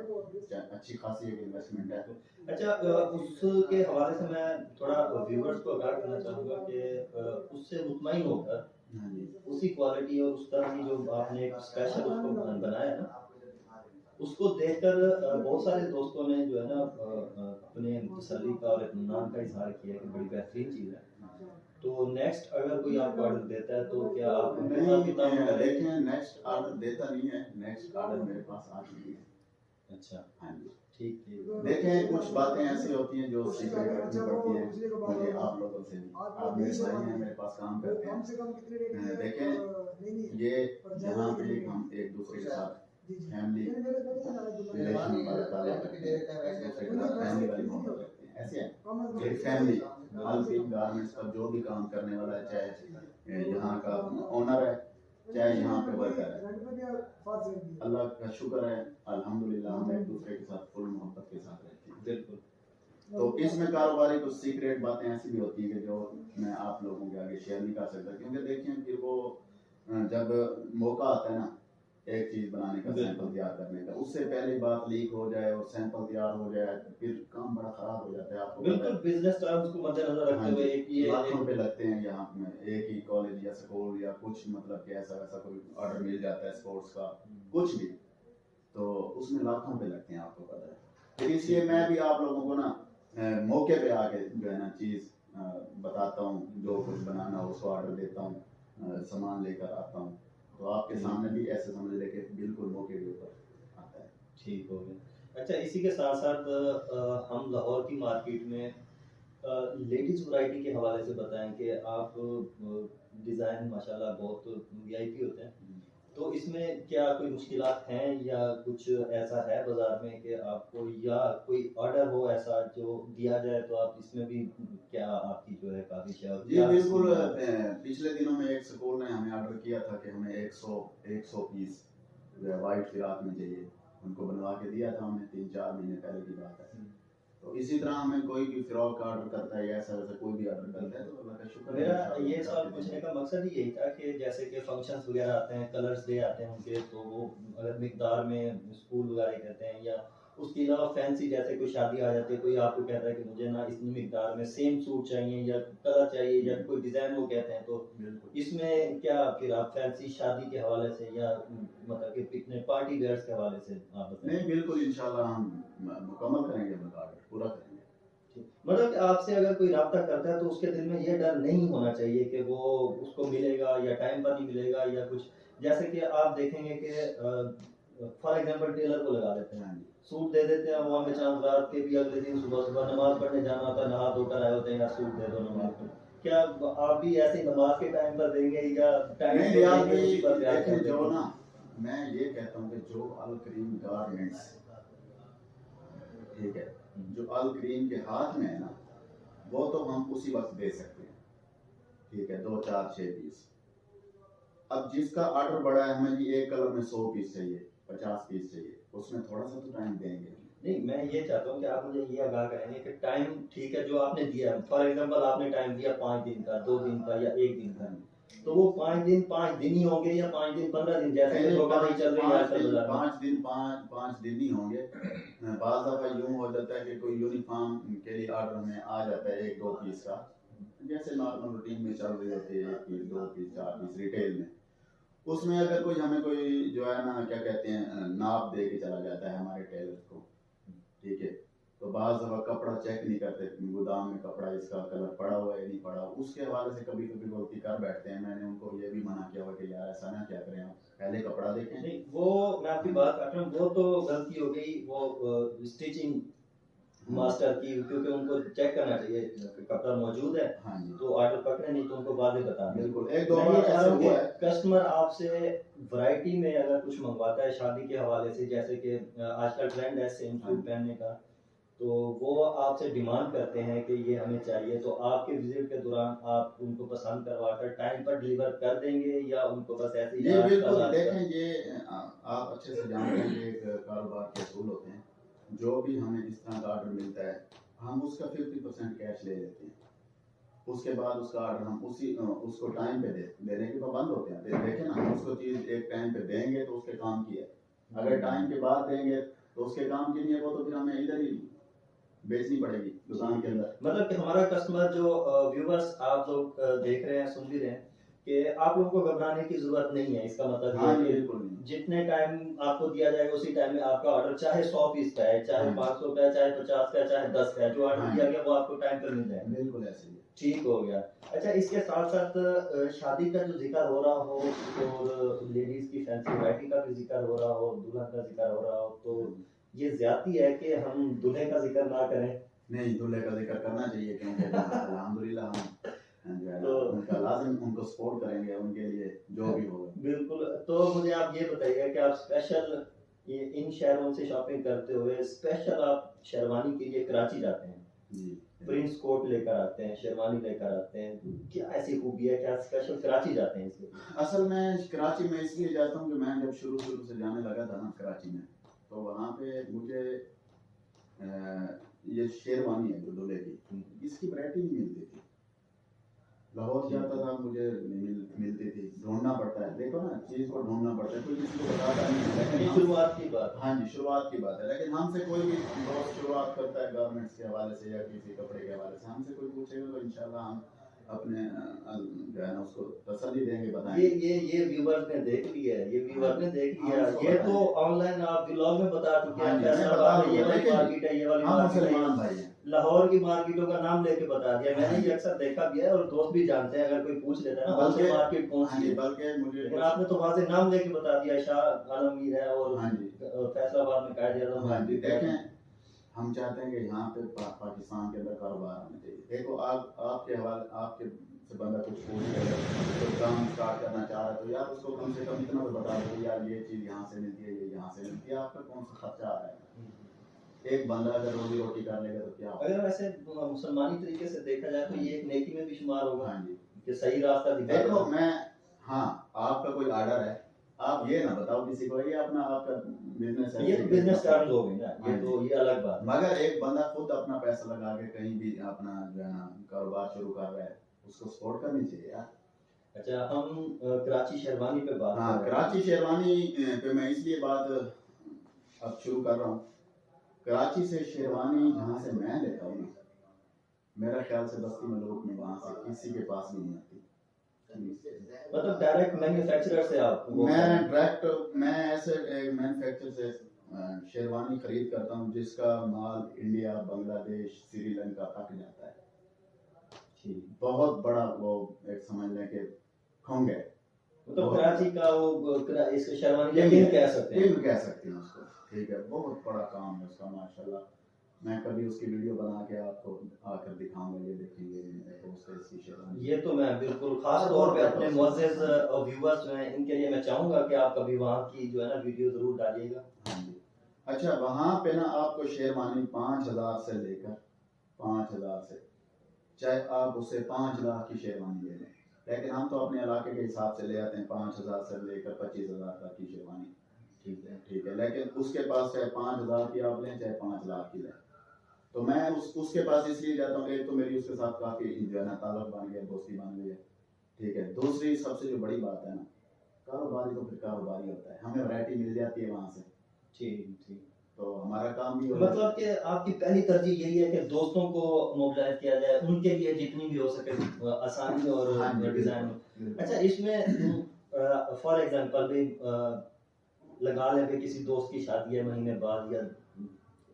अच्छी खासी एक इन्वेस्टमेंट है। अच्छा, उसके हवाले से मैं थोड़ा व्यूअर्स को आगाह करना चाहूँगा कि उससे मुतमईन होकर उसी क्वालिटी और उस तरह की जो आपने एक स्पेशल उसको बनाया ना, उसको देखकर बहुत सारे दोस्तों ने जो है ना अपने तसल्ली का और इत्मीनान का इजहार किया कि बड़ी बेहतरीन चीज़ है। तो नेक्स्ट अगर कोई आपको ऑर्डर देता है तो क्या आप उनके साथ भी काम करें? देखें, नेक्स्ट ऑर्डर देता नहीं है, नेक्स्ट ऑर्डर मेरे पास आ चुकी है। अच्छा, हाँ जी। ठीक ठीक। देखें कुछ बातें ऐसी होती हैं जो सीक्रेट रखनी पड़ती हैं मुझे आप लोगों से भी। आप मेरे भाई हैं, मेरे पास काम करते हैं। देखें ये यहाँ पे हम एक दूसरे के साथ फैमिली रिलेशन बरकरार रखते हैं, एक दूसरे के साथ फैमिली वाली मोहब्बत रखते हैं। ऐसे है एक फैमिली अल्पिन गारमेंट्स का जो भी काम करने वाला है, चाहे यहाँ का ओनर है चाहे यहाँ पे वर्कर है, अल्लाह का शुक्र है अल्हम्दुलिल्लाह हम एक दूसरे के साथ फुल मोहब्बत के साथ रहते हैं। बिल्कुल। तो इसमें कारोबारी कुछ सीक्रेट बातें ऐसी भी होती हैं कि जो मैं आप लोगों के आगे शेयर नहीं कर सकता, क्योंकि देखें फिर वो जब मौका आता है ना एक चीज बनाने का, सैंपल तैयार करने का, उससे पहले बात लीक हो जाए और सैंपल तैयार हो जाए फिर काम बड़ा खराब हो जाता है। आपको बिल्कुल बिजनेस टर्म्स को मद्देनजर रखते हुए एक ये लाखों पे लगते हैं यहाँ में एक ही कॉलेज या स्कूल या कुछ मतलब कि ऐसा वैसा कोई ऑर्डर मिल जाता है स्पोर्ट्स का कुछ भी, तो उसमें लाखों पे लगते हैं, आपको पता है। फिर इसलिए मैं भी आप लोगों को ना मौके पे आके जो है ना चीज बताता हूँ, जो कुछ बनाना हो उसको ऑर्डर देता हूँ, सामान लेकर आता हूँ, तो आपके सामने भी ऐसे समझ ले कि बिल्कुल मौके के ऊपर आता है। ठीक हो गया। अच्छा इसी के साथ साथ हम लाहौर की मार्केट में लेडीज वैरायटी के हवाले से बताएं कि आप डिज़ाइन माशाल्लाह बहुत वीआईपी होते हैं, तो इसमें क्या कोई मुश्किलात हैं या कुछ ऐसा है बाजार में कि आपको या कोई ऑर्डर हो ऐसा जो दिया जाए तो आप इसमें भी क्या आपकी जो है काफी शेयर? जी बिल्कुल, पिछले दिनों में एक स्कूल ने हमें ऑर्डर किया था कि हमें 100 पीस वाइट फिराक में चाहिए, उनको बनवा के दिया था हमने 3-4 महीने पहले की बात है। तो इसी तरह हमें कोई भी फ्रॉक ऑर्डर करता है या ऐसा वैसा कोई भी ऑर्डर करता है तो अल्लाह का शुक्र है। मेरा ये सवाल पूछने का मकसद ही यही था कि जैसे कि फंक्शंस वगैरह आते हैं, कलर्स डे आते हैं उनके, तो वो अगर मिकदार में स्कूल वगैरह कहते हैं या उसके अलावा फैंसी जैसे कोई शादी आ जाती है, कोई आपको कहता है कि मुझे ना इतनी मिकदार में सेम सूट चाहिए या कलर चाहिए या कोई डिजाइन वो कहते हैं, तो इसमें क्या फिर आप फैंसी शादी के हवाले से या मतलब कि पिकनिक पार्टी वेयर्स के हवाले से आप बताएं? नहीं बिल्कुल इंशाल्लाह हम मुकम्मल करेंगे, ऑर्डर पूरा करेंगे। मतलब कि आपसे अगर कोई राब्ता करता है तो उसके दिल में ये डर नहीं होना चाहिए कि वो उसको मिलेगा या टाइम पर नहीं मिलेगा या कुछ, जैसे कि आप देखेंगे कि फॉर एग्जांपल टेलर को लगा देते हैं, सूट दे देते हैं, वहाँ में चांद रात के भी अगले दिन सुबह सुबह नमाज पढ़ने जाना होता है, नहा धोकर आए होते हैं, यार सूट दे दो नमाज में, क्या आप भी ऐसे नमाज के टाइम पर देंगे या टाइम नहीं आप भी देखें जो ना, मैं ये कहता हूँ कि जो अल करीम गारमेंट्स ठीक है जो अल करीम के हाथ में है ना, वो तो हम उसी वक्त दे सकते हैं, ठीक है 2 4 6 पीस। अब जिसका ऑर्डर बड़ा है, हमें जी एक कलर में 100 पीस चाहिए, 50 पीस चाहिए, उसमें थोड़ा सा तो टाइम देंगे। नहीं मैं ये चाहता हूँ कि आप मुझे ये आगाह करेंगे कि टाइम ठीक है जो आपने दिया, फॉर एग्जांपल आपने टाइम दिया 5 दिन का, 2 दिन का या 1 दिन का, तो वो 5 दिन ही होंगे या 5 दिन 15 दिन, जैसे कि धोखा नहीं चल रही है 5 दिन ही होंगे। बाज़ दफा यूं हो जाता है कि कोई यूनिफॉर्म के लिए ऑर्डर हमें आ जाता है 1-2 पीस का, जैसे नॉर्मल रूटीन में चल रही होती है 1 पीस 2 पीस 4 पीस रिटेल में, उसमें अगर कोई हमें कोई जो है ना क्या कहते हैं नाप दे के चला जाता है हमारे टेलर को, ठीक है, तो बाज़ दफा कपड़ा चेक नहीं करते गोदाम में कपड़ा इसका कलर पड़ा हुआ है नहीं पड़ा, उसके हवाले से कभी कभी गलती कर बैठते हैं। मैंने उनको ये भी मना किया हुआ कि यार ऐसा ना क्या करें, आप पहले कपड़ा देखें। नहीं वो मैं आपकी बात कर रहा हूँ, वो तो गलती हो गई वो स्टिचिंग मास्टर की, क्योंकि उनको चेक करना चाहिए कि कपड़ा मौजूद है, हाँ जी तो ऑर्डर पकड़े नहीं तो उनको वादे बता दें। बिल्कुल मैं ये चाह रहा हूँ कि कस्टमर आपसे वैरायटी में अगर कुछ मंगवाता है शादी के हवाले से, जैसे कि आजकल ट्रेंड है सेम सूट पहनने का, तो वो आपसे डिमांड करते हैं कि ये हमें चाहिए, तो आपके विजिट के दौरान आप उनको पसंद करवाकर टाइम पर डिलीवर कर देंगे या उनको बस ऐसे ही? ये बिल्कुल देखें, ये आप अच्छे से जानते हैं कि एक कारोबार के असूल होते हैं, जो भी हमें इस तरह का ऑर्डर मिलता है हम उसका 50% कैश ले लेते हैं, उसके बाद उसका ऑर्डर हम उसको टाइम पे देने के पाबंद होते हैं। देखें ना, हम उसको चीज़ एक टाइम पे देंगे तो उसके काम की है, अगर टाइम के बाद देंगे तो उसके काम की नहीं है, वो तो फिर हमें इधर ही बेचनी पड़ेगी दुकान के अंदर। मतलब कि हमारा कस्टमर जो व्यूवर्स आप लोग देख रहे हैं सुन भी रहे हैं कि आप लोगों को घबराने की जरूरत नहीं है, इसका मतलब हाँ ये बिल्कुल नहीं, जितने टाइम आपको दिया जाएगा उसी टाइम में आपका ऑर्डर चाहे 100 पीस का है, चाहे 500 का है, चाहे 50 का है, चाहे 10 का है, जो ऑर्डर दिया गया वो आपको टाइम पर मिल जाएगा। बिल्कुल ऐसे ही। ठीक हो गया। अच्छा इसके साथ साथ शादी का जो जिक्र हो रहा हो और लेडीज की फैंसी वैरायटी का भी जिक्र हो रहा हो, दुल्हन का जिक्र हो रहा हो, तो ये ज्यादती है कि हम दूल्हे का जिक्र ना करें। नहीं, दूल्हे का जिक्र करना चाहिए क्योंकि अल्हम्दुलिल्लाह हम जो है ना तो उनका लाजिम उनको सपोर्ट करेंगे उनके लिए जो भी होगा। बिल्कुल। तो मुझे आप ये बताइए कि आप स्पेशल ये इन शहरों से शॉपिंग करते हुए स्पेशल आप शेरवानी के लिए कराची जाते हैं, जी प्रिंस कोट लेकर आते हैं, शेरवानी लेकर आते हैं, क्या ऐसी खूबी है, क्या स्पेशल कराची जाते हैं इसके लिए? असल में कराची में इसलिए जाता हूँ कि मैं जब शुरू से जाने लगा था ना कराची में, तो वहाँ पे मुझे ये शेरवानी है जो दूल्हे की, इसकी वैरायटी नहीं मिलती थी। लाहौर जाता था मुझे मिलती थी, ढूंढना पड़ता है, देखो ना चीज़ को ढूंढना पड़ता है, कोई किसी को बताता नहीं है। लेकिन ये शुरुआत की बात। हाँ जी, शुरुआत की बात है। लेकिन हमसे कोई भी दोस्त शुरुआत करता है गारमेंट्स के हवाले से या किसी कपड़े के हवाले से, हमसे कोई पूछेगा तो इंशाल्लाह हम अपने जो है ना उसको तसल्ली देंगे, बताएंगे। ये व्यूअर्स ने देख लिया है, ये व्यूअर ने देख लिया हाँ, है। ये तो ऑनलाइन आप व्लॉग में बता चुके हाँ हैं, जी, मैं फैसलाबाद बता में ये दूंगा, वाली लेकिन मार्केट है, ये वाली हम मार्केट मुसलमान है, भाई हैं। लाहौर की मार्केटों का नाम लेके बता दिया। मैंने हाँ ये अक्सर देखा भी है और दोस्त भी जानते हैं, अगर कोई पूछ लेता है ना बल्कि होलसेल मार्केट कौन हाँ सी जी, है, बल्कि मुझे लेकिन आपने तो वहां से नाम लेके बता दिया, शाह आलमगीर है और हाँ जी, फैसलाबाद में कायदे आज़म हाँ जी, मार्केट है। देखें हम चाहते हैं कि यहाँ पे पाकिस्तान के अंदर कारोबार होना चाहिए। देखो आपके हवाले आपके से बंदा कुछ पूछ के अगर कोई काम स्टार्ट करना चाह रहा है तो यार उसको कम से कम इतना तो बता दो कि यार ये चीज़ यहाँ से मिलती है, ये यहाँ से मिलती है, आपका कौन सा खर्चा आ रहा है। एक बंदा अगर रोजी रोटी कर लेगा तो क्या होगा। अगर वैसे मुसलमानी तरीके से देखा जाए तो ये एक नेकी में भी शुमार होगा। हाँ जी, कि सही रास्ता दिखा देखो देना। मैं हाँ आपका कोई आर्डर है, आप ये ना बताओ किसी को ये अपना आपका बिजनेस है, ये तो बिजनेस टर्म्स हो गई ना, ये हाँ तो ये अलग बात है। मगर एक बंदा खुद अपना पैसा लगा के कहीं भी अपना जो है ना कारोबार शुरू कर रहा है, उसको सपोर्ट करनी चाहिए यार। अच्छा, हम कराची शेरवानी पे बात हाँ, कर रहे हैं। कराची शेरवानी पे मैं इसलिए बात अब शुरू कर रहा हूँ। कराची से शेरवानी जहाँ से मैं लेता हूँ ना, मेरा ख्याल से बस्ती में लोग में वहाँ से किसी के पास भी नहीं आती। मतलब डायरेक्ट मैन्युफैक्चरर से आप वो मैं ऐसे एक मैन्युफैक्चरर से शेरवानी खरीद करता हूँ जिसका माल इंडिया, बांग्लादेश, श्रीलंका तक जाता है। ठीक, बहुत बड़ा वो एक समझ लें कि खंग है, मतलब कराची का वो इसको शेरवानी टीम लेकिन कह सकते हैं। कह सकते हैं उसको, ठीक है, बहुत बड़ा काम है उसका माशाल्लाह। मैं कभी उसकी वीडियो बना के आपको आकर दिखाऊंगा, ये देखेंगे मेरे दोस्त है इसकी शेरवानी। ये तो मैं बिल्कुल खास तौर पे अपने मुअज़्ज़िज़ व्यूअर्स जो हैं इनके लिए मैं चाहूंगा कि आप कभी वहाँ की जो है ना वीडियो जरूर डालिएगा। हाँ जी, अच्छा वहाँ पे ना आपको शेरवानी 5,000 से लेकर 5,000 से, चाहे आप उससे 5 लाख की शेरवानी ले लें, लेकिन हम तो अपने इलाके के हिसाब से ले आते हैं 5,000 से लेकर 25,000 तक की शेरवानी। ठीक है, लेकिन उसके पास चाहे 5,000 की आप लें चाहे 5 लाख की लें, तो मैं उसके पास इसलिए जाता हूँ, एक तो मेरी उसके साथ काफ़ी जो है ना ताल्लुक बन गया, दोस्ती बन गई है, ठीक है। दूसरी सबसे जो बड़ी बात है ना, कारोबारी तो फिर कारोबारी होता है, हमें वैरायटी मिल जाती है वहाँ से, ठीक, तो हमारा काम भी हो मतलब कि आपकी पहली तरजीह यही है कि दोस्तों को मोबिलाइज किया जाए, उनके लिए जितनी भी हो सके आसानी और हाँ जी, डिजाइन। बिल्कुल। अच्छा, इसमें फॉर एग्जांपल भी लगा लें कि किसी दोस्त की शादी है महीने बाद, या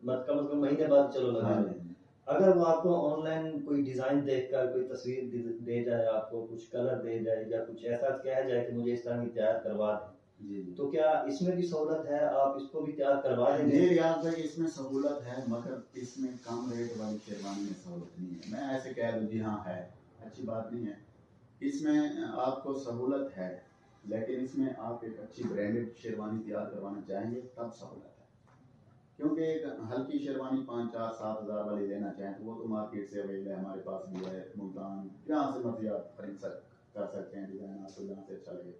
मत कम से कम महीने बाद चलो लगा हाँ लें, जी, अगर वो आपको ऑनलाइन कोई डिजाइन देखकर कोई तस्वीर दे जाए, आपको कुछ कलर दे जाए या कुछ ऐसा कहा जाए कि मुझे इस तरह की तैयार करवा दें, जी तो क्या इसमें भी सहूलत है, आप इसको भी तैयार करवा देंगे? जी रियाज भाई, इसमें सहूलत है मगर इसमें कम रेट वाली शेरवानी में सहूलत नहीं है। मैं ऐसे कह दूँ जी हाँ है, अच्छी बात नहीं है, इसमें आपको सहूलत है, लेकिन इसमें आप एक अच्छी ब्रांडेड शेरवानी तैयार करवाना चाहेंगे तब सहूलत है, क्योंकि एक हल्की शेरवानी 5, 4, 7 हज़ार वाली लेना चाहें तो वो तो मार्केट से अवेलेबल है, हमारे पास भी है, मुल्तान, जहाँ से मर्जी आप खरीद कर सकते हैं, डिज़ाइन आपको जहाँ से अच्छा लगे।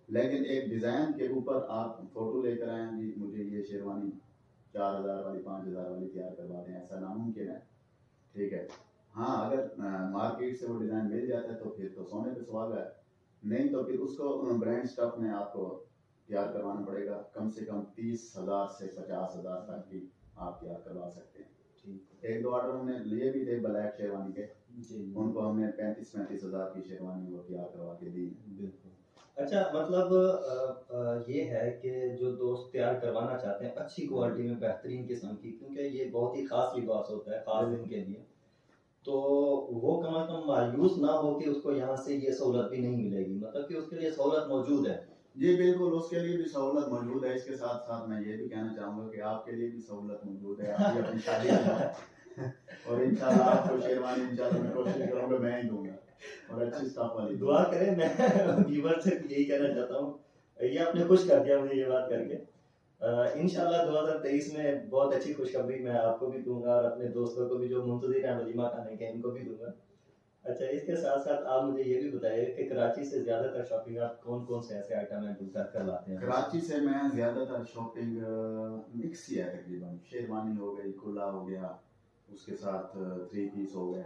लेकिन एक डिज़ाइन के ऊपर आप फोटो लेकर आए जी मुझे ये शेरवानी 4,000 वाली 5,000 वाली तैयार करवा दें, ऐसा नामुमकिन है, ठीक है। हाँ, अगर मार्केट से वो डिज़ाइन मिल जाता है तो फिर तो सोने पे सुहागा है, नहीं तो फिर उसको ब्रांड स्टफ में आपको तैयार करवाना पड़ेगा, कम से कम 30,000 से 50,000 तक की आप तैयार करवा सकते हैं। ठीक, एक दो ऑर्डर हमने लिए भी थे ब्लैक शेरवानी के, जी, उनको हमने 35-35 हज़ार की शेरवानी वो तैयार करवा के दी। बिल्कुल। अच्छा, मतलब ये है कि जो दोस्त तैयार करवाना चाहते हैं अच्छी क्वालिटी में बेहतरीन किस्म की, क्योंकि ये बहुत ही खास लिबास होता है खास दिन के लिए, तो वो कम से कम मायूस ना हो कि उसको यहाँ से ये सहूलत भी नहीं मिलेगी, मतलब कि उसके लिए सहूलत मौजूद है। जी बिल्कुल, उसके लिए भी सहूलत मौजूद है। इसके साथ साथ मैं ये भी कहना चाहूँगा कि आपके लिए भी सहूलत मौजूद है। आप भी अपनी शादी में और इंशाल्लाह आपको शेरवानी इंशाल्लाह मैं कोशिश करूँगा मैं ही दूँगा और अच्छी स्टाफ वाली दुआ करें। मैं व्यूवर से यही कहना चाहता हूँ, ये आपने खुश कर दिया मुझे ये बात करके। इंशाल्लाह 2023 में बहुत अच्छी खुशखबरी मैं आपको भी दूंगा और अपने दोस्तों को भी जो मुंतज़िर हैं वलीमा खाने के, इनको भी दूंगा। अच्छा, इसके साथ साथ आप मुझे ये भी बताइए कि कराची से ज़्यादातर शॉपिंग आप कौन कौन से ऐसे आइटम हैं जो कर लाते हैं? कराची से मैं ज़्यादातर शॉपिंग मिक्स ही है तकरीबन। शेरवानी हो गई, कुल्ला हो गया, उसके साथ 3 पीस हो गए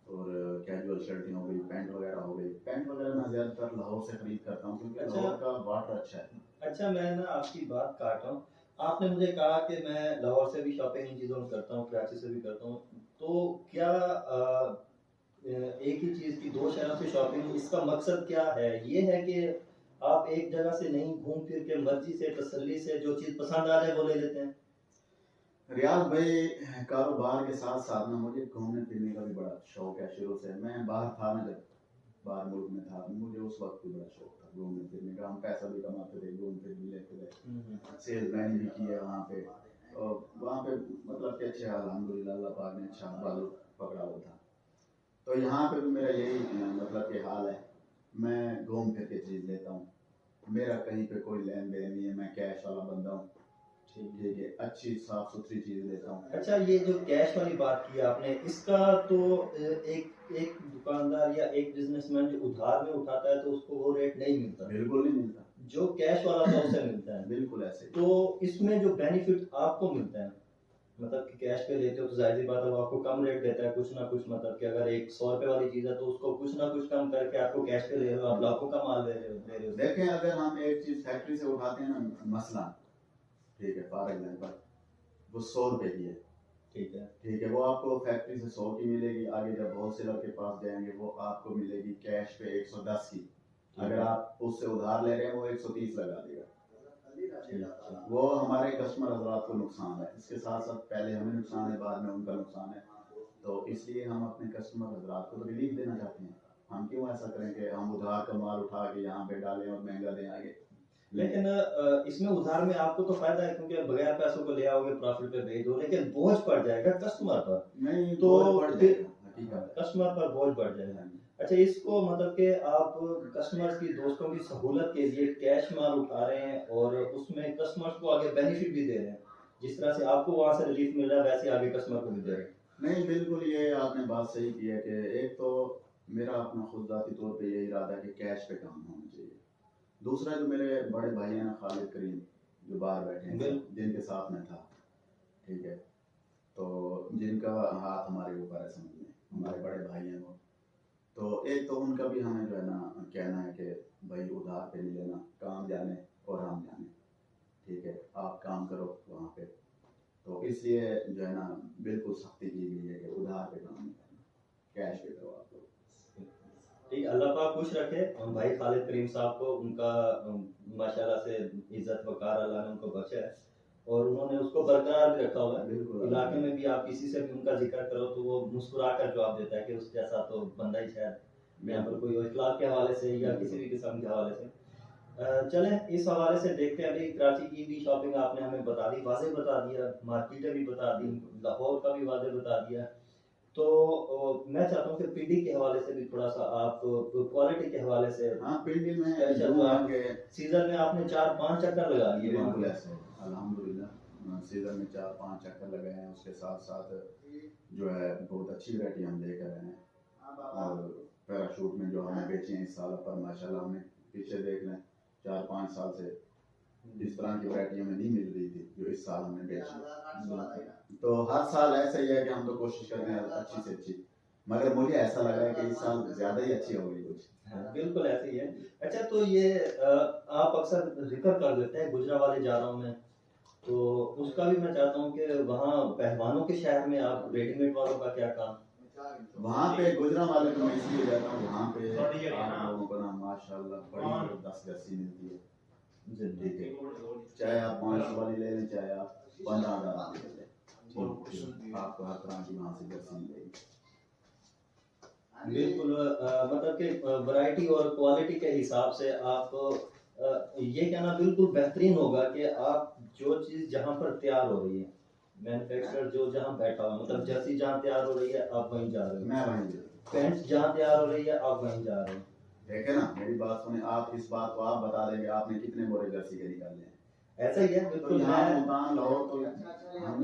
और कैजुअल शर्टें हो गई, पैंट वगैरह हो गई। पैंट वगैरह मैं ज़्यादातर लाहौर से खरीद करता हूँ क्योंकि अच्छा। लाहौर का वाटर अच्छा है। अच्छा, मैं ना आपकी बात काट रहा हूँ। आपने मुझे कहा कि मैं लाहौर से भी शॉपिंग इन चीज़ों में करता हूँ, कराची से भी करता हूँ। तो क्या एक ही चीज़ की दो शहरों से शॉपिंग, इसका मकसद क्या है? ये है कि आप एक जगह से नहीं घूम फिर के मर्जी से तसल्ली से जो चीज़ पसंद आ जाए वो ले लेते हैं? रियाज भाई, कारोबार के साथ साथ ना मुझे घूमने फिरने का भी बड़ा शौक है शुरू से। मैं बाहर था ना, जब बाहर मुल्क में था, मुझे उस वक्त भी बड़ा शौक था घूमने फिरने का। हम पैसा भी कमाते थे, घूम फिर भी लेते थे, सेल्समैन भी किए वहाँ पे। और वहाँ पे मतलब कि अच्छा अल्हम्दुलिल्लाह अल्लाह पाक ने अच्छा बालू पकड़ा हुआ था। तो यहाँ पे भी मेरा यही मतलब कि हाल है। मैं घूम फिर के चीज़ लेता हूँ, मेरा कहीं पे कोई लेन देन नहीं है। मैं कैश वाला बंदा हूँ, ठीक है, अच्छी साफ सुथरी चीज़ लेता हूँ। अच्छा, ये जो कैश वाली बात की आपने, इसका तो एक एक दुकानदार या एक बिजनेसमैन जो उधार में उठाता है तो उसको वो रेट नहीं मिलता, बिल्कुल नहीं मिलता। जो कैश वाला तो उससे मिलता है। बिल्कुल ऐसे। तो इसमें जो बेनिफिट आपको मिलता है, मतलब कि कैश पे लेते हो तो जाहिर सी बात है वो आपको कम रेट देता है कुछ ना कुछ। मतलब कि अगर एक 100 रुपए वाली चीज़ है तो उसको कुछ ना कुछ कम करके आपको कैश पे ले रहे हो, आप लाखों का माल ले रहे हो। देखें, अगर हम एक चीज़ फैक्ट्री से उठाते हैं ना, मसला ठीक है, फॉर एग्जाम्पल वो 100 रुपए की है, ठीक है, वो आपको फैक्ट्री से 100 की मिलेगी। आगे जब होलसेलर के पास जाएंगे वो आपको मिलेगी कैश पे 110 की। अगर आप उससे उधार ले रहे हैं वो 130 लगा देगा। वो हमारे कस्टमर हजरात को नुकसान है। इसके साथ साथ पहले हमें नुकसान है, बाद में उनका नुकसान है। तो इसलिए हम अपने कस्टमर हजरात को तो रिलीफ देना चाहते हैं। हम क्यों ऐसा करें कि हम उधार का माल उठा के यहाँ पे डालें और महंगा दें आगे। लेकिन इसमें उधार में आपको तो फायदा है क्योंकि बगैर पैसों को ले आओगे, प्रॉफिट पे भेज दो, लेकिन बोझ पड़ जाएगा कस्टमर पर। नहीं तो हकीकत कस्टमर पर बोझ बढ़ जाएगा। अच्छा, इसको मतलब कि आप कस्टमर्स की, दोस्तों की सहूलत के लिए कैश माल उठा रहे हैं और उसमें कस्टमर्स को आगे बेनिफिट भी दे रहे हैं। जिस तरह से आपको वहां से रिलीफ मिल रहा है वैसे आगे कस्टमर को भी दे रहे हैं। नहीं, बिल्कुल ये आपने बात सही की है कि एक तो मेरा अपना खुद जाती तौर पे यही इरादा है कि कैश पे काम होना चाहिए। दूसरा जो मेरे बड़े भाई हैं ना, खालिद करीम, जो बाहर बैठे हैं, जिनके साथ में था, ठीक है, तो जिनका हाथ हमारे ऊपर है, समझ में, हमारे बड़े भाई हैं वो। तो एक तो उनका भी हमें जो है ना कहना है कि भाई उधार पे नहीं लेना, काम जाने और हम जाने, ठीक है, आप काम करो वहाँ पे। तो इसलिए जो है ना बिल्कुल सख्ती की गई है कि उधार पे काम नहीं करना, कैश पे करो आप लोग। ठीक, अल्लाह पाक खुश रखे हम भाई खालिद करीम साहब को। उनका माशाल्लाह से इज्जत वकार अल्लाह ने उनको बख्शा है और उन्होंने उसको बरकरार भी रखा हुआ है। बिल्कुल। इलाके में भी आप किसी से भी उनका जिक्र करो तो वो मुस्कुरा कर जवाब देता है कि उस जैसा तो बंदा ही शायद यहाँ पर कोई इखलाक के हवाले से या किसी भी किस्म के हवाले से। चलें, इस हवाले से देखते हैं। अभी कराची की भी शॉपिंग आपने हमें बता दी, वाज़ेह बता दिया, मार्केटें भी बता दी, लाहौर का भी वाज़ेह बता दिया। तो मैं चाहता हूँ कि पीडी के हवाले से भी थोड़ा सा आप, क्वालिटी के हवाले से। हाँ, पीडी में सीजन में आपने 4-5 चक्कर लगा लिए? बिल्कुल ऐसे, अल्हम्दुलिल्लाह सीजन में 4-5 चक्कर लगे हैं। उसके साथ साथ जो है बहुत अच्छी वैरायटी हम लेकर आए हैं और पैराशूट में जो हमने बेचे हैं इस साल पर माशाल्लाह, हमने पीछे देख लें 4-5 साल से इस तरह की वैरायटी हमें नहीं मिल रही थी जो इस साल हमने बेची। तो हर साल ऐसा ही है कि हम तो कोशिश करते हैं अच्छी से अच्छी, मगर मुझे ऐसा लगा है कि इस साल ज़्यादा ही अच्छी हो गई कुछ। हाँ, बिल्कुल ऐसे ही है। अच्छा, तो ये आप अक्सर जिक्र कर देते हैं गुजरावाले जा रहा हूँ मैं, तो उसका भी मैं चाहता हूँ कि वहाँ पहलवानों के शहर में आप रेडीमेड वालों का क्या काम? वहाँ पे गुजरावाले में मैं इसलिए जाता हूँ, वहाँ पे आप लोगों को ना माशाल्लाह बड़ी जबरदस्त मिलती है। ठीक है, चाहे आप 500 वाली ले लें, चाहे आप 15,000 वाली ले लें, आपको हर तरह की वहाँ से जर्सी मिलेगी। बिल्कुल, मतलब कि वैरायटी और क्वालिटी के हिसाब से आप ये कहना बिल्कुल बेहतरीन होगा कि आप जो चीज़ जहाँ पर तैयार हो रही है, मैन्युफैक्चरर जो जहाँ बैठा हुआ है, मतलब जर्सी जहाँ तैयार हो रही है आप वहीं जा रहे हो, मैं वहीं पैंट जहाँ तैयार हो रही है आप वहीं जा रहे हो। देखे ना, मेरी बात सुने आप, इस बात को आप बता देंगे आपने कितने बोरे जर्सी के निकाले हैं। ऐसा ही है तो बिल्कुल। यहाँ मैं मुल्तान लाहौर तो हम